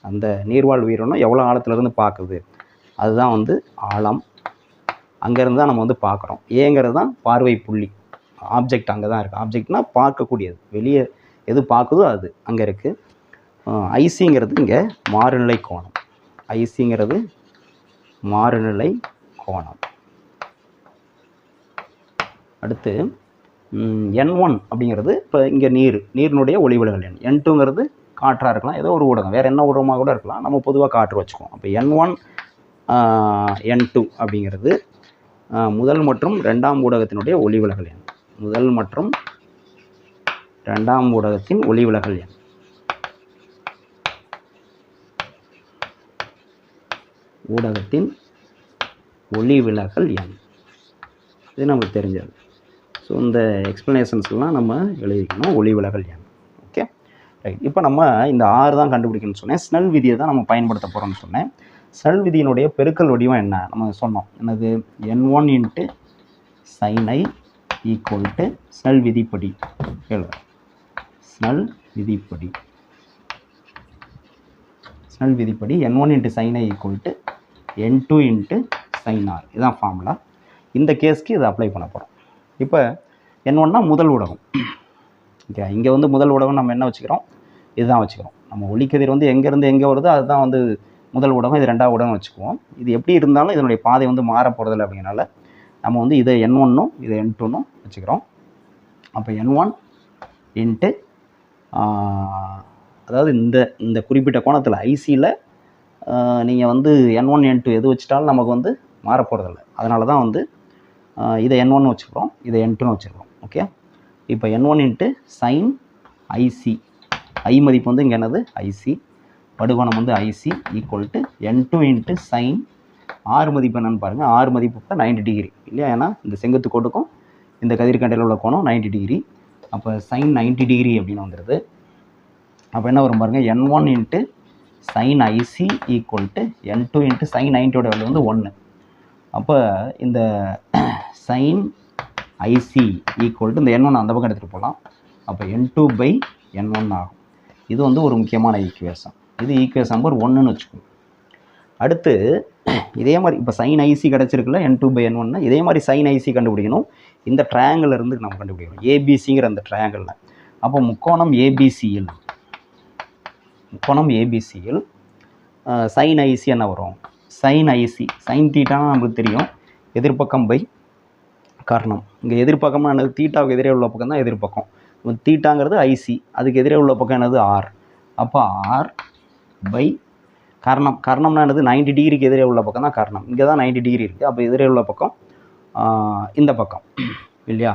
அந்த நீர்வாழ் உயிரினம் எவ்வளோ ஆழத்துலேருந்து பார்க்குது அதுதான் வந்து ஆழம். அங்கேருந்து தான் நம்ம வந்து பார்க்குறோம். ஏங்கிறது தான் பார்வை புள்ளி, ஆப்ஜெக்ட் அங்கே தான் இருக்குது. ஆப்ஜெக்ட்னால் பார்க்கக்கூடியது, வெளியே எது பார்க்குதோ அது அங்கே இருக்குது. ஐசிங்கிறது இங்கே மாறுநிலை கோணம். ஐசிங்கிறது மாறுநிலை கோணம். அடுத்து N1 அப்படிங்கிறது இப்போ இங்கே நீரினுடைய ஒளிவிலகல் எண். N2ங்கிறது காற்றாக இருக்கலாம், ஏதோ ஒரு ஊடகம், வேறு என்ன ஊடகமாக கூட இருக்கலாம், நம்ம பொதுவாக காற்று வச்சுக்குவோம். அப்போ N1 N2 அப்படிங்கிறது முதல் மற்றும் இரண்டாம் ஊடகத்தினுடைய ஒளிவிலகல் எண். முதல் மற்றும் இரண்டாம் ஊடகத்தின் ஒளிவிலகல் எண். ஊடகத்தின் ஒளிவிலகல் எண் இது நமக்கு தெரிஞ்சது. ஸோ இந்த எக்ஸ்ப்ளனேஷன்ஸ்லாம் நம்ம எழுதிக்கணும். ஒளிவிலகல் எண். Okay, right. இப்போ நம்ம இந்த 6 தான் கண்டுபிடிக்கணும்னு சொன்னேன். ஸ்னெல் விதியை தான் நம்ம பயன்படுத்த போகிறோம்னு சொன்னேன். ஸ்னெல் விதியினுடைய பெருக்கல் வடிவம் என்ன நம்ம சொன்னோம். என்னது? N1 × sin i = ஸ்னெல் விதிப்படி எழுதுறோம். ஸ்னெல் விதிப்படி N1 × sin i = N2 × sin r. இதுதான் ஃபார்முலா. இந்த கேஸ்க்கு இதை அப்ளை பண்ண போகிறோம். இப்போ N1னா முதல் ஊடகம். ஓகே, இங்கே வந்து முதல் ஊடகம் நம்ம என்ன வச்சுக்கிறோம்? இதுதான் வச்சுக்கிறோம். நம்ம ஒளிக்கதிர் வந்து எங்கேருந்து எங்கே வருதோ அதுதான் வந்து முதல் ஊடகம், இது ரெண்டாவது ஊடகம் வச்சுக்குவோம். இது எப்படி இருந்தாலும் இதனுடைய பாதை வந்து மாற போகிறதில்ல. அப்படிங்கிறனால நம்ம வந்து இதை N1னும் இதை N2னும் வச்சுக்கிறோம். அப்போ N1 × அதாவது இந்த குறிப்பிட்ட கோணத்தில் ஐசியில் நீங்கள் வந்து N1 N2 எது வச்சுட்டாலும் நமக்கு வந்து மாற போகிறதில்ல. அதனால தான் வந்து இதை N1 வச்சுக்கிறோம், இதை N2 வச்சுக்கிறோம். ஓகே, இப்போ N1 × sin IC, ஐ மதிப்பு வந்து இங்கே என்னது? ஐசி. படுகோணம் வந்து ஐசி = N2 × sin R மதிப்பு என்னன்னு பாருங்கள். R மதிப்பு இப்போ 90 டிகிரி இல்லையா? ஏன்னா இந்த செங்குத்து கோட்டுக்கும் இந்த கதிர்கண்டையில் உள்ள கோணம் 90 டிகிரி. அப்போ sin 90 டிகிரி அப்படின்னு வந்துடுது. அப்போ என்ன வரும் பாருங்கள்? N1 × sin IC = N2 × sin 90 value வந்து 1. அப்போ இந்த sin IC = இந்த N1 அந்த பக்கம் எடுத்துகிட்டு போகலாம். அப்போ N2/N1 ஆகும். இது வந்து ஒரு முக்கியமான ஈக்குவேஷன். இது ஈக்குவேஷன் நம்பர் 1ன்னு வச்சுக்கோங்க. அடுத்து இதே மாதிரி இப்போ sin IC கிடச்சிருக்குல்ல N2/N1, இதே மாதிரி sin IC கண்டுபிடிக்கணும். இந்த ட்ரையாங்கிள் இருந்து நம்ம கண்டுபிடிக்கணும். ஏபிசிங்கிற அந்த ட்ரையாங்கிளில். அப்போ முக்கோணம் ஏபிசியில் sin IC என்ன வரும்? sin IC sin தீட்டானா நமக்கு தெரியும், எதிர்பக்கம் பை கர்ணம். இங்கே எதிர்பக்கம்னா என்னது? தீட்டாவுக்கு எதிரே உள்ள பக்கம் தான் எதிர்பக்கம். தீட்டாங்கிறது ஐசி, அதுக்கு எதிரே உள்ள பக்கம் என்னது? ஆர். அப்போ ஆர் பை கர்ணம். கர்ணம்னா என்னது? 90 டிகிரிக்கு எதிரே உள்ள பக்கம் தான் கர்ணம். இங்கே தான் 90 டிகிரி இருக்குது. அப்போ எதிரே உள்ள பக்கம் இந்த பக்கம் இல்லையா?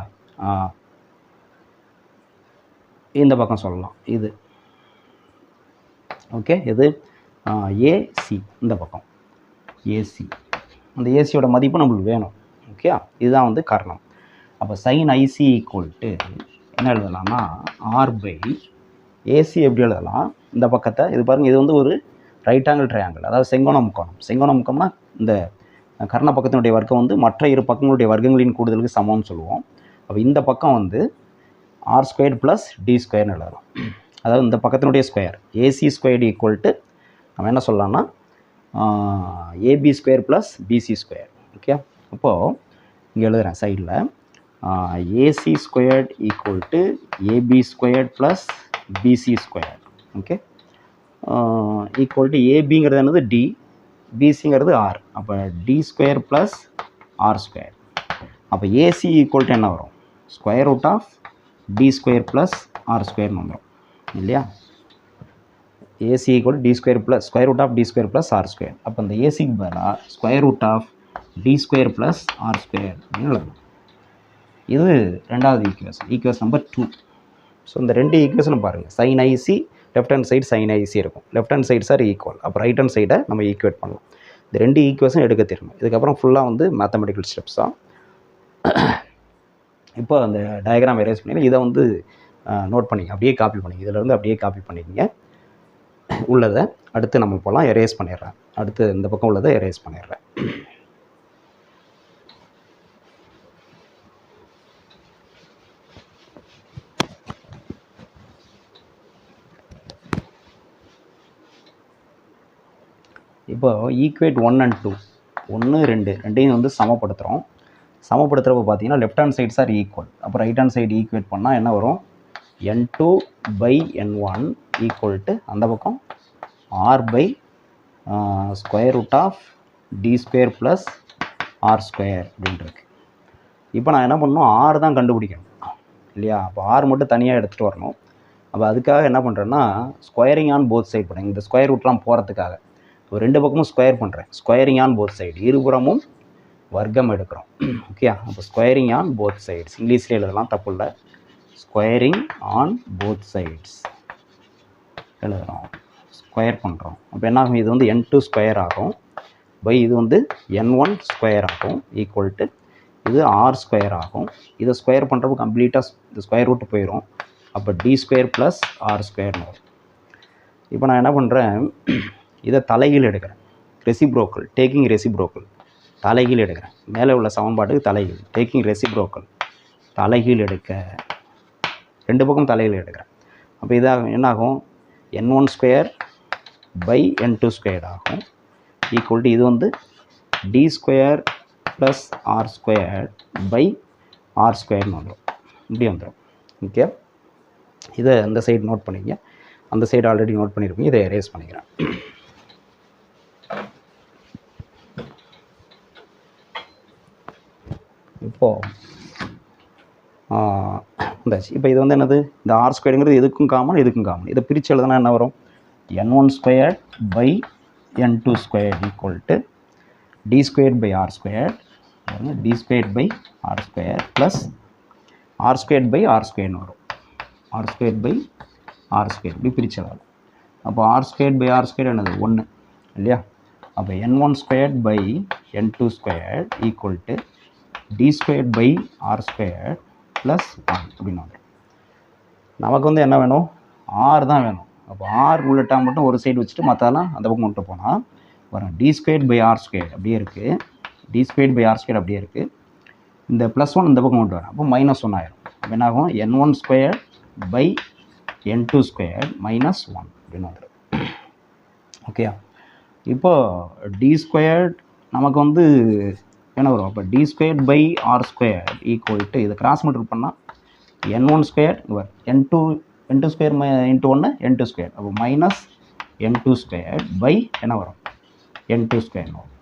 இந்த பக்கம் சொல்லலாம். இது ஓகே, இது ஏசி, இந்த பக்கம் ஏசி. அந்த ஏசியோட மதிப்பு நம்மளுக்கு வேணும். ஓகே, இதுதான் வந்து கர்ணம். அப்போ sin IC = என்ன எழுதலாம்னா R/AC. எப்படி எழுதலாம்? இந்த பக்கத்தை இது பாருங்கள், இது வந்து ஒரு ரைட் ஆங்கிள் ட்ரையாங்கிள், அதாவது செங்கோண முக்கோணம். செங்கோண முக்கோணம்னா இந்த கர்ண பக்கத்தினுடைய வர்க்கம் வந்து மற்ற இரு பக்கங்களுடைய வர்க்கங்களின் கூடுதலுக்கு சமம்னு சொல்லுவோம். அப்போ இந்த பக்கம் வந்து R² + D² எழுதலாம். அதாவது இந்த பக்கத்தினுடைய ஸ்கொயர் AC² = நம்ம என்ன சொல்லலாம்னா AB² + BC². ஓகே, அப்போது இங்கே எழுதுகிறேன் சைடில் AC² = AB² + BC². ஓகே, ABங்கிறது என்னது? D, BCங்கிறது R. அப்போ D² + R². அப்போ AC = என்ன வரும்? √D² + R² வந்துடும் இல்லையா? AC = D² + √D² + R². அப்போ இந்த ஏசிக்கு பதிலாக √D² + R² எழுதணும். இது ரெண்டாவது ஈக்குவேஷன், ஈக்குவேஷன் நம்பர் 2. ஸோ இந்த ரெண்டு ஈக்குவேஷனும் பாருங்கள். sin IC left hand side sin IC இருக்கும், left hand side sir equal. அப்போ ரைட் ஹேண்ட் சைடை நம்ம ஈக்குவேட் பண்ணலாம். இந்த ரெண்டு ஈக்குவேஷன் எடுக்க தெரியணும். இதுக்கப்புறம் ஃபுல்லாக வந்து மேத்தமெட்டிக்கல் ஸ்டெப்ஸ் தான். இப்போ அந்த டயக்ராம் எரேஸ் பண்ணி இதை வந்து நோட் பண்ணிங்க, அப்படியே காப்பி பண்ணிங்க. இதிலேருந்து அப்படியே காப்பி பண்ணிக்கங்க உள்ளதை. அடுத்து நம்ம போகலாம். எரேஸ் பண்ணிடுறேன். அடுத்து இந்த பக்கம் உள்ளதை எரேஸ் பண்ணிடுறேன். இப்போ ஈக்குவேட் 1 and 2, 1, 2 ரெண்டையும் வந்து சமப்படுத்துகிறோம். சமப்படுத்துகிறப்ப பார்த்தீங்கன்னா left hand side sir equal. அப்போ ரைட் ஹேண்ட் சைடு ஈக்குவேட் பண்ணால் என்ன வரும்? n2 by n1 equal to அந்த பக்கம் r by square root of D square plus R square அப்படின்ட்டுருக்கு. இப்போ நான் என்ன பண்ணணும், ஆர் தான் கண்டுபிடிக்கணும் இல்லையா? அப்போ ஆர் மட்டும் தனியாக எடுத்துகிட்டு வரணும். அப்போ அதுக்காக என்ன பண்ணுறேன்னா ஸ்கொயரிங் ஆன் போத் சைடு பண்ணுறேன். இந்த ஸ்கொயர் ரூட்லாம் போகிறதுக்காக இப்போ ரெண்டு பக்கமும் ஸ்கொயர் பண்ணுறேன். ஸ்கொயரிங் ஆன் போத் சைடு, இருபுறமும் வர்க்கம் எடுக்கிறோம். ஓகே, அப்போ ஸ்கொயரிங் ஆன் போத் சைட்ஸ், இங்கிலீஷ்லேயே எழுதலாம், தப்பு இல்லை. ஸ்கொயரிங் ஆன் போத் சைட்ஸ் எழுதுகிறோம், ஸ்கொயர் பண்ணுறோம். அப்போ என்ன ஆகும், இது வந்து n2 ஸ்கொயர் ஆகும் பை இது வந்து n1 ஸ்கொயர் ஆகும் ஈக்குவல் டு இது ஆர் ஸ்கொயர் ஆகும். இதை ஸ்கொயர் பண்ணுறப்போ கம்ப்ளீட்டாக இந்த ஸ்கொயர் ரூட்டு போயிடும். அப்போ டி ஸ்கொயர் ப்ளஸ் ஆர் ஸ்கொயர்னு வரும். இப்போ நான் என்ன பண்ணுறேன், இதை தலைகீழ் எடுக்கிறேன். ரெசிப்ரோக்கல், டேக்கிங் ரெசிப்ரோக்கல், தலைகீழ் எடுக்கிறேன். மேலே உள்ள சமன்பாட்டுக்கு தலைகீழ், டேக்கிங் ரெசிப்ரோக்கல், தலைகீழ் எடுக்க ரெண்டு பக்கம் தலைகீழ் எடுக்கிறேன். அப்போ இதாக என்னாகும், n1 square by n2 square ஆகும் ஈக்குவல் டு இது வந்து D square plus R square by ஆர் ஸ்கொயர்னு வந்துடும். இப்படி வந்துடும். ஓகே, இதை அந்த சைடு நோட் பண்ணிங்க, அந்த சைடு ஆல்ரெடி நோட் பண்ணியிருப்பீங்க. இதை எரேஸ் பண்ணிக்கிறேன். இப்போது இந்தாச்சு. இப்போ இது வந்து என்னது, இந்த ஆர் ஸ்கொயருங்கிறது எதுக்கும் காமன், இதுக்கும் காமன். இதை பிரித்து எழுதுனா என்ன வரும், n1 square by n2 square equal to D square by R square, D square by R square plus R square by ஆர் ஸ்கொயர்னு வரும். R square by R square இப்படி பிரித்து எழுதலாம். அப்போ R square by R square என்னது, 1 இல்லையா? அப்போ n1 square by n2 square equal to D square by R square plus 1 அப்படின்னு வந்துடும். நமக்கு வந்து என்ன வேணும், ஆர் தான் வேணும். அப்போ ஆர் உள்ளட்டா மட்டும் ஒரு சைடு வச்சுட்டு மற்றெல்லாம் அந்த பக்கம் கொண்டு போனால் வரும். D square by R square அப்படியே இருக்குது, D square by R square அப்படியே இருக்குது. இந்த +1 இந்த பக்கம் கொண்டு வரேன், அப்போ -1 ஆயிரும். அப்போ என்ன ஆகும், n1 square by n2 square -1 அப்படின்னு வந்துடும். ஓகே, இப்போ டி ஸ்கொயர் நமக்கு வந்து என்ன வரும், அப்போ D square by R square equal to இதை கிராஸ் மல்டிபிள் பண்ணால் n1 square n2 square into 1 n2 square, அப்போ -n2 ஸ்கொயர் பை என்ன வரும், n2 ஸ்கொயர் வரும்.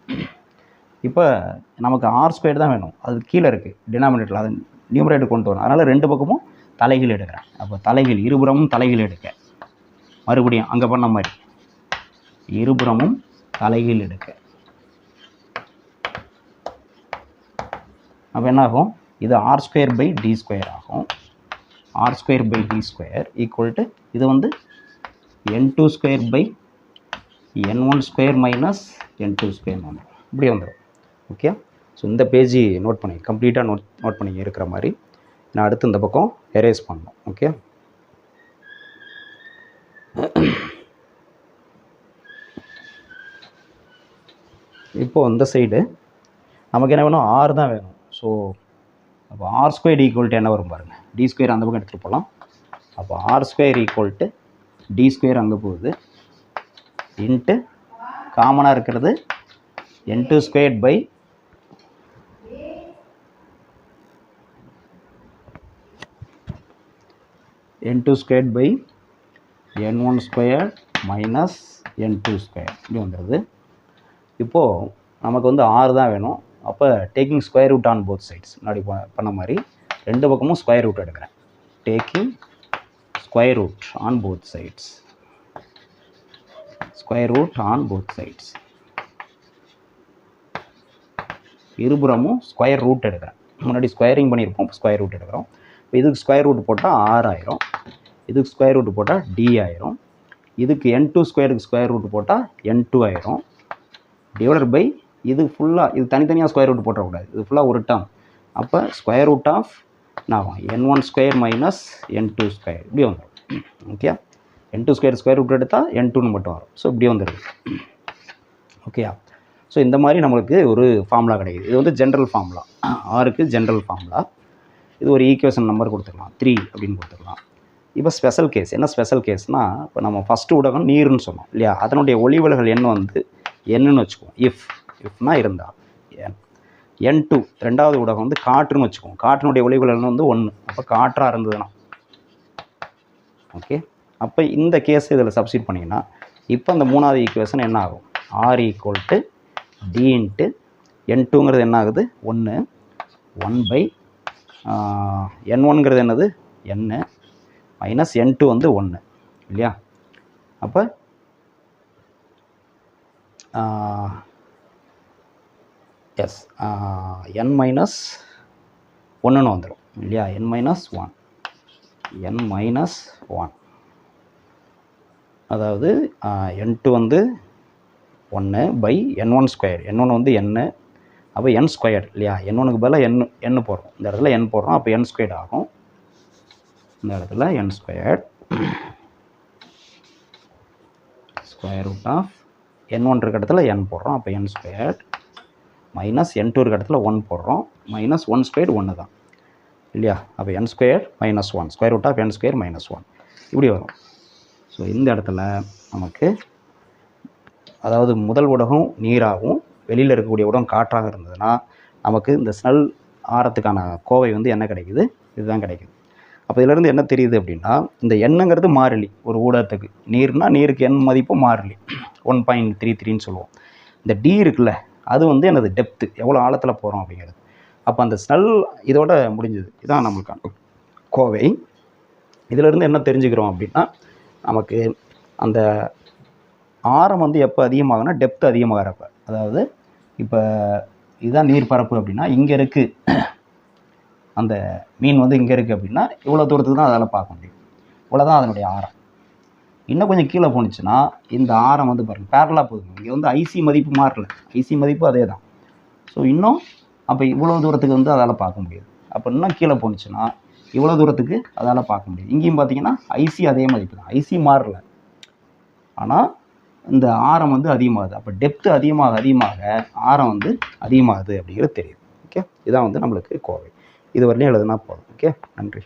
இப்போ நமக்கு ஆர் ஸ்கொயர் தான் வேணும், அது கீழே இருக்குது டினாமினேட்டரில், அது நியூமரேட்டர் கொண்டு வரும். அதனால் ரெண்டு பக்கமும் தலைகீழ் எடுக்கிறேன். அப்போ தலைகீழ், இருபுறமும் தலைகீழ் எடுக்க, மறுபடியும் அங்கே பண்ண மாதிரி இருபுறமும் தலைகீழ் எடுக்க. அப்போ என்ன ஆகும், இது R square by D square ஆகும். R square by D square equal to இது வந்து n2 square by n1 square minus n2 square வந்துடும். இப்படி வந்துடும். ஓகே, ஸோ இந்த பேஜ் நோட் பண்ணி கம்ப்ளீட்டாக நோட் பண்ணி இருக்கிற மாதிரி நான் அடுத்து இந்த பக்கம் எரேஸ் பண்ணணும். ஓகே, இப்போது இந்த சைடு நமக்கு என்ன வேணும், ஆர் தான் வேணும். ஸோ அப்போ ஆர் ஸ்கொயர் ஈக்குவல் டு என்ன வரும் பாருங்கள், டி ஸ்கொயர் அந்த பக்கம் எடுத்துகிட்டு போகலாம். அப்போ R square equal to D square அங்கே போகுது இன்ட்டு காமனாக இருக்கிறது n2 square by n2 square by n1 square minus n2 square இப்படி வந்துடுது. இப்போது நமக்கு வந்து ஆர் தான் வேணும். அப்போ taking square root on both sides, முன்னாடி பண்ண மாதிரி ரெண்டு பக்கமும் ஸ்கொயர் ரூட் எடுக்கிறேன். Taking square root on both sides, square root on both sides, இருபுறமும் ஸ்கொயர் ரூட் எடுக்கிறேன். முன்னாடி ஸ்கொயரிங் பண்ணியிருப்போம், ஸ்கொயர் ரூட் எடுக்கிறோம். இப்போ இதுக்கு ஸ்கொயர் ரூட் போட்டால் ஆர் ஆயிரும், இதுக்கு ஸ்கொயர் ரூட் போட்டால் டி ஆயிரும், இதுக்கு n2 ஸ்கொயருக்கு ஸ்கொயர் ரூட் போட்டால் n2 ஆயிரும், டிவைடட் பை இது ஃபுல்லாக, இது தனித்தனியாக ஸ்கொயர் ரூட் போட்டக்கூடாது, இது ஃபுல்லாக ஒரு டேர்ம். அப்போ ஸ்கொயர் ரூட் ஆஃப் நான் n1 square minus n2 square இப்படி வந்துடும். Okay, n2 square square root எடுத்தால் n2ன்னு மட்டும் வரும். ஸோ இப்படி வந்துடுது. ஓகேயா, ஸோ இந்த மாதிரி நம்மளுக்கு ஒரு ஃபார்முலா கிடைக்குது. இது வந்து ஜென்ரல் ஃபார்முலா, ஆருக்கு ஜென்ரல் ஃபார்முலா. இது ஒரு ஈக்குவேஷன் நம்பர் கொடுத்துக்கலாம், 3 அப்படின்னு கொடுத்துக்கலாம். இப்போ ஸ்பெஷல் கேஸ் என்ன, ஸ்பெஷல் கேஸ்னால் இப்போ நம்ம ஃபஸ்ட்டு ஊடகம் நீர்னு சொன்னோம் இல்லையா, அதனுடைய ஒளிவிலகல் எண் வந்து என்னன்னு வச்சுக்குவோம், இஃப்னா இருந்தால் n2. ரெண்டாவது ஊடகம் வந்து காற்றுன்னு வச்சுக்குவோம், காற்றினுடைய ஒளிவிலகல் வந்து 1. அப்போ காற்றாக இருந்ததுன்னா ஓகே. அப்போ இந்த கேஸ் இதில் சப்ஸ்டிட் பண்ணிங்கன்னா இப்போ அந்த மூணாவது ஈக்குவேஷன் என்ன ஆகும்? R equal to D into N2ங்கிறது என்ன ஆகுது? 1 1 N1ங்கிறது என்னது? N மைனஸ் N2 வந்து 1 இல்லையா? அப்போ எஸ் N மைனஸ் 1ன்னு வந்துடும் இல்லையா? N மைனஸ் 1 அதாவது N2 வந்து 1 பை N1 ஸ்கொயர். N1 வந்து N, அப்போ N ஸ்கொயர் இல்லையா? N1க்கு பதிலாக N போடுறோம், இந்த இடத்துல N போடுறோம், அப்போ N ஸ்கொயர்ட் ஆகும். இந்த இடத்துல N square square root of N1 இருக்க இடத்துல N போடுறோம், அப்போ N ஸ்கொயர் மைனஸ் N2 இருக்க இடத்துல 1 போடுறோம், மைனஸ் 1 ஸ்கொயர் 1 தான் இல்லையா? அப்போ N square minus 1 square root of N square minus 1 இப்படி வரும். ஸோ இந்த இடத்துல நமக்கு அதாவது முதல் ஊடகம் நீராகவும் வெளியில் இருக்கக்கூடிய ஊடகம் காற்றாக இருந்ததுன்னா நமக்கு இந்த ஸ்னெல் ஆரத்துக்கான கோவை வந்து என்ன கிடைக்குது? இதுதான் கிடைக்குது. அப்போ இதிலேருந்து என்ன தெரியுது அப்படின்னா, இந்த எண்ணுங்கிறது மாறிலி. ஒரு ஊடகத்துக்கு நீருக்கு எண் மதிப்பு மாறிலி 1.33ன்னு சொல்லுவோம். இந்த D இருக்குல்ல, அது வந்து எனது டெப்த்து, எவ்வளோ ஆழத்தில் போகிறோம் அப்படிங்கிறது. அப்போ அந்த ஸ்னெல் இதோட முடிஞ்சது. இதுதான் நம்மளுக்கான கோவை. இதிலேருந்து என்ன தெரிஞ்சுக்கிறோம் அப்படின்னா, நமக்கு அந்த ஆரம் வந்து எப்போ அதிகமாகுனா டெப்த் அதிகமாகிறப்ப. அதாவது இப்போ இதுதான் நீர்ப்பரப்பு அப்படின்னா, இங்கே இருக்குது அந்த மீன் வந்து இங்கே இருக்குது அப்படின்னா இவ்வளோ தூரத்துக்கு தான் அதால் பார்க்க முடியும். இவ்வளோதான் அதனுடைய ஆரம். இன்னும் கொஞ்சம் கீழே போணுச்சுன்னா இந்த ஆரம் வந்து பாருங்கள் பேரலாக போகுது. இங்கே வந்து ஐசி மதிப்பு மாறல, ஐசி மதிப்பு அதே தான். ஸோ இன்னும் அப்போ இவ்வளோ தூரத்துக்கு வந்து அதால் பார்க்க முடியாது. அப்போ இன்னும் கீழே போணுச்சுன்னா இவ்வளோ தூரத்துக்கு அதால் பார்க்க முடியாது. இங்கேயும் பார்த்தீங்கன்னா ஐசி அதே மதிப்பு தான், ஐசி மாறல, ஆனால் இந்த ஆரம் வந்து அதிகமாகுது. அப்போ டெப்த்து அதிகமாக ஆரம் வந்து அதிகமாகுது அப்படிங்கிறது தெரியுது. ஓகே, இதான் வந்து நம்மளுக்கு கோவை. இது வரலையும் எழுதுனா போதும். ஓகே, நன்றி.